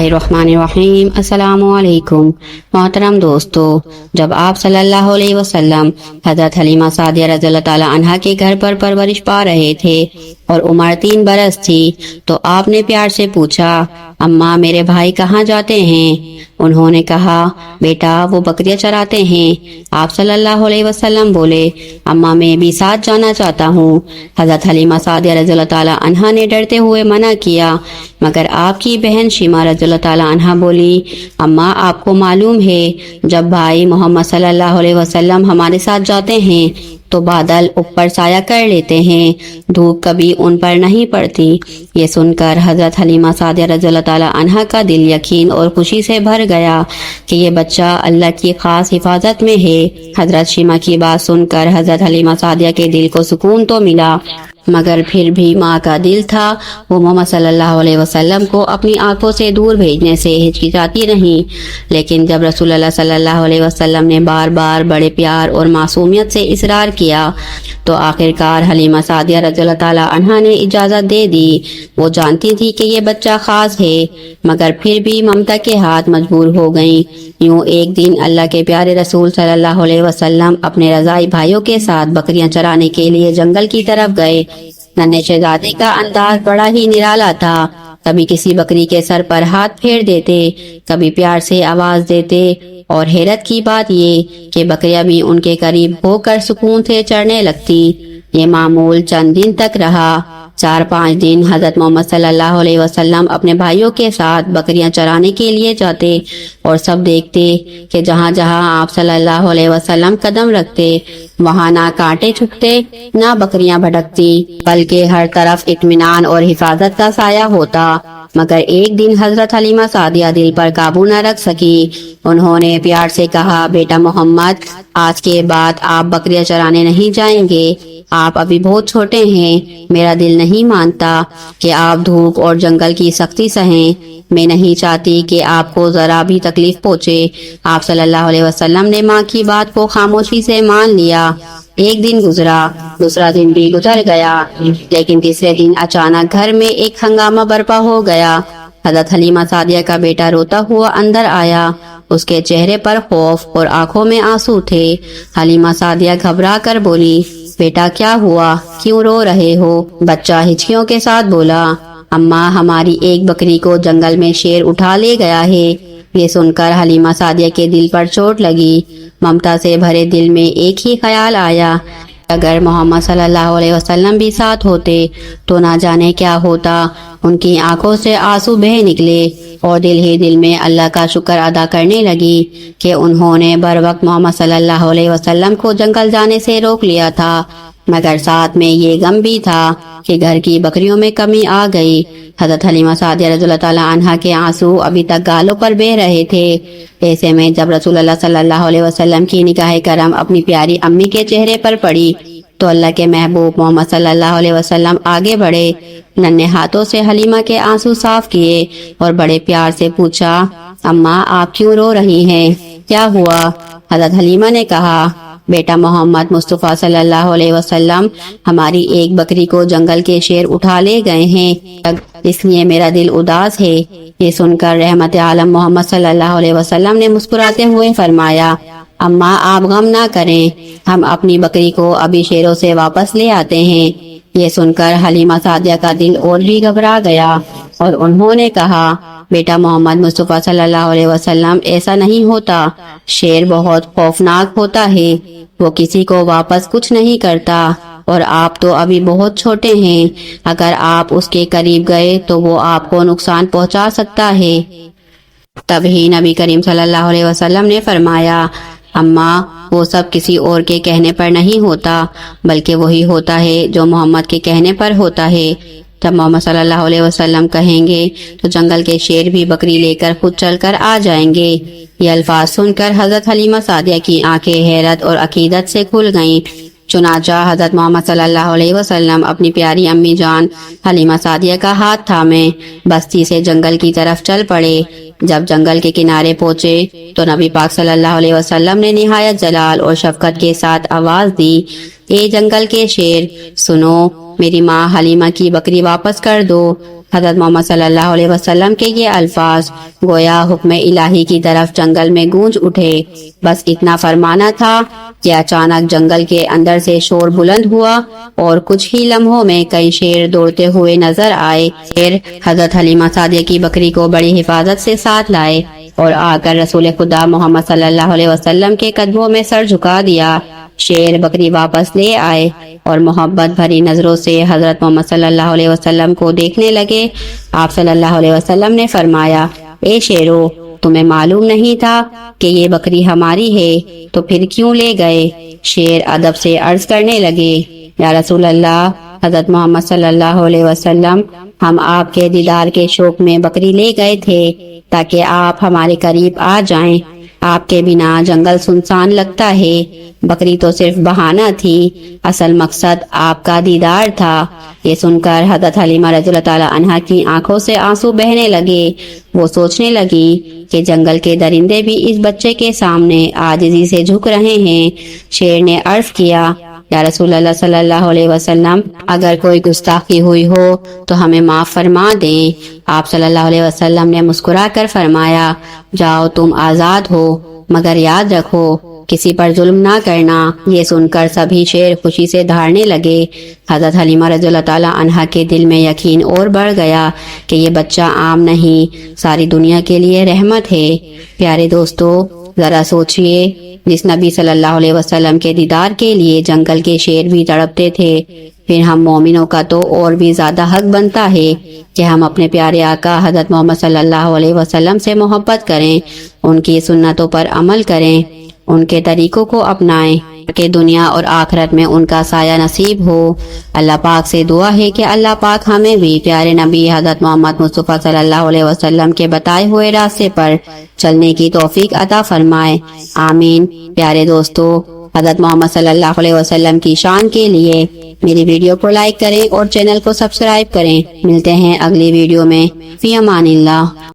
बिस्मिल्लाहिर्रहमानिर्रहीम। अस्सलाम वालेकुम। मोहतरम दोस्तों, जब आप सल्लल्लाहु अलैहि वसल्लम हज़रत हलीमा सादिया रज़ियल्लाहु ताला अन्हा के घर पर परवरिश पा रहे थे और उम्र 3 बरस थी, तो आपने प्यार से पूछा, अम्मा मेरे भाई कहाँ जाते हैं? उन्होंने कहा, बेटा वो बकरियां चराते हैं। आप सल्लल्लाहु अलैहि वसल्लम बोले, अम्मा मैं भी साथ जाना चाहता हूँ। हज़रत हलीमा सादिया रज़ियल्लाहु ताला अन्हा ने डरते हुए मना किया, मगर आपकी बहन शीमा रज़ियल्लाहु ताला अन्हा बोली, अम्मा आपको मालूम है जब भाई मोहम्मद सल्लल्लाहु अलैहि वसल्लम हमारे साथ जाते हैं तो बादल ऊपर साया कर लेते हैं, धूप कभी उन पर नहीं पड़ती। ये सुनकर हज़रत हलीमा सादिया रज़ियल्लाहु ताला अन्हा का दिल यकीन और खुशी से भर गया कि ये बच्चा अल्लाह की खास हिफाजत में है। हज़रत शीमा की बात सुनकर हज़रत हलीमा सादिया के दिल को सुकून तो मिला, मगर फिर भी माँ का दिल था वो मोहम्मद सल्लल्लाहु अलैहि वसल्लम को अपनी आंखों से दूर भेजने से हिचकिचाती नहीं। लेकिन जब रसूलुल्लाह सल्लल्लाहु अलैहि वसल्लम ने बार बार बड़े प्यार और मासूमियत से इसरार किया तो आखिरकार हलीमा सादिया रज़ियल्लाहु ताला अन्हा ने इजाज़त दे दी। वो जानती थी कि ये बच्चा खास है, मगर फिर भी ममता के हाथ मजबूर हो गईं। यूं एक दिन अल्लाह के प्यारे रसूल सल्लल्लाहु अलैहि वसल्लम अपने रज़ाई भाइयों के साथ बकरियां चराने के लिए जंगल की तरफ गए। नन्हे शहजादे का अंदाज बड़ा ही निराला था। कभी किसी बकरी के सर पर हाथ फेर देते, कभी प्यार से आवाज देते, और हैरत की बात ये कि बकरियां भी उनके करीब होकर सुकून से चरने लगती। ये मामूल चंद दिन तक रहा। 4-5 दिन हजरत मोहम्मद सल्लल्लाहु अलैहि वसल्लम अपने भाइयों के साथ बकरियां चराने के लिए जाते और सब देखते कि जहाँ जहाँ आप सल्लल्लाहु अलैहि वसल्लम कदम रखते वहाँ ना कांटे छुपते ना बकरियां भटकती, बल्कि हर तरफ इत्मीनान और हिफाजत का साया होता। मगर एक दिन हजरत हलीमा सादिया दिल पर काबू न रख सकी। उन्होंने प्यार से कहा, बेटा मोहम्मद, आज के बाद आप बकरियां चराने नहीं जाएंगे। आप अभी बहुत छोटे हैं। मेरा दिल नहीं मानता कि आप धूप और जंगल की सख्ती सहें। मैं नहीं चाहती कि आपको जरा भी तकलीफ पहुंचे। आप सल्लल्लाहु अलैहि वसल्लम ने माँ की बात को खामोशी से मान लिया। एक दिन गुजरा, दूसरा दिन भी गुजर गया, लेकिन तीसरे दिन अचानक घर में एक हंगामा बर्पा हो गया। हज़रत हलीमा सादिया का बेटा रोता हुआ अंदर आया। उसके चेहरे पर खौफ और आंखों में आंसू थे। हलीमा सादिया घबरा कर बोली, बेटा क्या हुआ, क्यों रो रहे हो? बच्चा हिचकियों के साथ बोला, अम्मा हमारी एक बकरी को जंगल में शेर उठा ले गया है। ये सुनकर हलीमा सादिया के दिल पर चोट लगी। ममता से भरे दिल में एक ही ख्याल आया, अगर मोहम्मद सल्लल्लाहु अलैहि वसल्लम भी साथ होते तो ना जाने क्या होता। उनकी आंखों से आंसू बह निकले और दिल ही दिल में अल्लाह का शुक्र अदा करने लगी कि उन्होंने बर वक्त मोहम्मद सल्लल्लाहु अलैहि वसल्लम को जंगल जाने से रोक लिया था। मगर साथ में ये गम भी था कि घर की बकरियों में कमी आ गई। हज़रत हलीमा सादिया रज़ियल्लाहु ताला अन्हा के आंसू अभी तक गालों पर बह रहे थे। ऐसे में जब रसूलुल्लाह सल्लल्लाहु अलैहि वसल्लम की निगाह करम अपनी प्यारी अम्मी के चेहरे पर पड़ी तो अल्लाह के महबूब मोहम्मद सल्लल्लाहु अलैहि वसल्लम आगे बढ़े, नन्हे हाथों से हलीमा के आंसू साफ किए और बड़े प्यार से पूछा, अम्मा आप क्यों रो रही हैं, क्या हुआ? हज़रत हलीमा ने कहा, बेटा मोहम्मद मुस्तफ़ा सल्लल्लाहु अलैहि वसल्लम हमारी एक बकरी को जंगल के शेर उठा ले गए हैं, इसलिए मेरा दिल उदास है। ये सुनकर रहमत आलम मोहम्मद सल्लल्लाहु अलैहि वसल्लम ने मुस्कुराते हुए फरमाया, अम्मा आप गम ना करें, हम अपनी बकरी को अभी शेरों से वापस ले आते हैं। ये सुनकर हलीमा सादिया का दिल और भी घबरा गया और उन्होंने कहा, बेटा मोहम्मद मुस्तफ़ा सल्लल्लाहु अलैहि वसल्लम ऐसा नहीं होता। शेर बहुत खौफनाक होता है, वो किसी को वापस कुछ नहीं करता और आप तो अभी बहुत छोटे हैं। अगर आप उसके करीब गए तो वो आपको नुकसान पहुंचा सकता है। तभी नबी करीम सल्लल्लाहु अलैहि वसल्लम ने फरमाया, अम्मा वो सब किसी और के कहने पर नहीं होता, बल्कि वही होता है जो मोहम्मद के कहने पर होता है। जब मोहम्मद सल्लल्लाहु अलैहि वसल्लम कहेंगे तो जंगल के शेर भी बकरी लेकर खुद चलकर आ जाएंगे। ये अल्फाज सुनकर हजरत हलीमा सादिया की आंखें हैरत और अकीदत से खुल गईं। चुनाचा हजरत मोहम्मद सल्लल्लाहु अलैहि वसल्लम अपनी प्यारी अम्मी जान हलीमा सादिया का हाथ थामे बस्ती से जंगल की तरफ चल पड़े। जब जंगल के किनारे पहुंचे तो नबी पाक सल्लल्लाहु अलैहि वसल्लम ने निहायत जलाल और शफकत के साथ आवाज दी, اے جنگل کے شیر سنو، میری ماں حلیمہ کی بکری واپس کر دو۔ حضرت محمد صلی اللہ علیہ وسلم کے یہ الفاظ گویا حکم الہی کی طرف جنگل میں گونج اٹھے۔ بس اتنا فرمانا تھا کہ اچانک جنگل کے اندر سے شور بلند ہوا اور کچھ ہی لمحوں میں کئی شیر دوڑتے ہوئے نظر آئے۔ شیر حضرت حلیمہ سعدیہ کی بکری کو بڑی حفاظت سے ساتھ لائے اور آ کر رسول خدا محمد صلی اللہ علیہ وسلم کے قدموں میں سر جھکا دیا۔ شیر بکری واپس لے آئے اور محبت بھری نظروں سے حضرت محمد صلی اللہ علیہ وسلم کو دیکھنے لگے۔ آپ صلی اللہ علیہ وسلم نے فرمایا، اے شیرو، تمہیں معلوم نہیں تھا کہ یہ بکری ہماری ہے تو پھر کیوں لے گئے؟ شیر ادب سے عرض کرنے لگے، یا رسول اللہ، حضرت محمد صلی اللہ علیہ وسلم، ہم آپ کے دیدار کے شوق میں بکری لے گئے تھے تاکہ آپ ہمارے قریب آ جائیں۔ آپ کے بنا جنگل سنسان لگتا ہے، بکری تو صرف بہانہ تھی، اصل مقصد آپ کا دیدار تھا۔ یہ سن کر حضرت حلیمہ رضی اللہ تعالی عنہا کی آنکھوں سے آنسو بہنے لگے۔ وہ سوچنے لگی کہ جنگل کے درندے بھی اس بچے کے سامنے عاجزی سے جھک رہے ہیں۔ شیر نے عرض کیا، یا رسول اللہ صلی اللہ علیہ وسلم، اگر کوئی گستاخی ہوئی ہو تو ہمیں معاف فرما دیں۔ آپ صلی اللہ علیہ وسلم نے مسکرا کر فرمایا، جاؤ تم آزاد ہو، مگر یاد رکھو کسی پر ظلم نہ کرنا۔ یہ سن کر سبھی شیر خوشی سے دھاڑنے لگے۔ حضرت حلیمہ رضی اللہ تعالی عنہا کے دل میں یقین اور بڑھ گیا کہ یہ بچہ عام نہیں، ساری دنیا کے لیے رحمت ہے۔ پیارے دوستو، ذرا سوچئے، جس نبی صلی اللہ علیہ وسلم کے دیدار کے لیے جنگل کے شیر بھی تڑپتے تھے، پھر ہم مومنوں کا تو اور بھی زیادہ حق بنتا ہے کہ ہم اپنے پیارے آقا حضرت محمد صلی اللہ علیہ وسلم سے محبت کریں، ان کی سنتوں پر عمل کریں، ان کے طریقوں کو اپنائیں کہ دنیا اور آخرت میں ان کا سایہ نصیب ہو۔ اللہ پاک سے دعا ہے کہ اللہ پاک ہمیں بھی پیارے نبی حضرت محمد مصطفیٰ صلی اللہ علیہ وسلم کے بتائے ہوئے راستے پر چلنے کی توفیق عطا فرمائے، آمین۔ پیارے دوستو، حضرت محمد صلی اللہ علیہ وسلم کی شان کے لیے میری ویڈیو کو لائک کریں اور چینل کو سبسکرائب کریں۔ ملتے ہیں اگلی ویڈیو میں، فی امان اللہ۔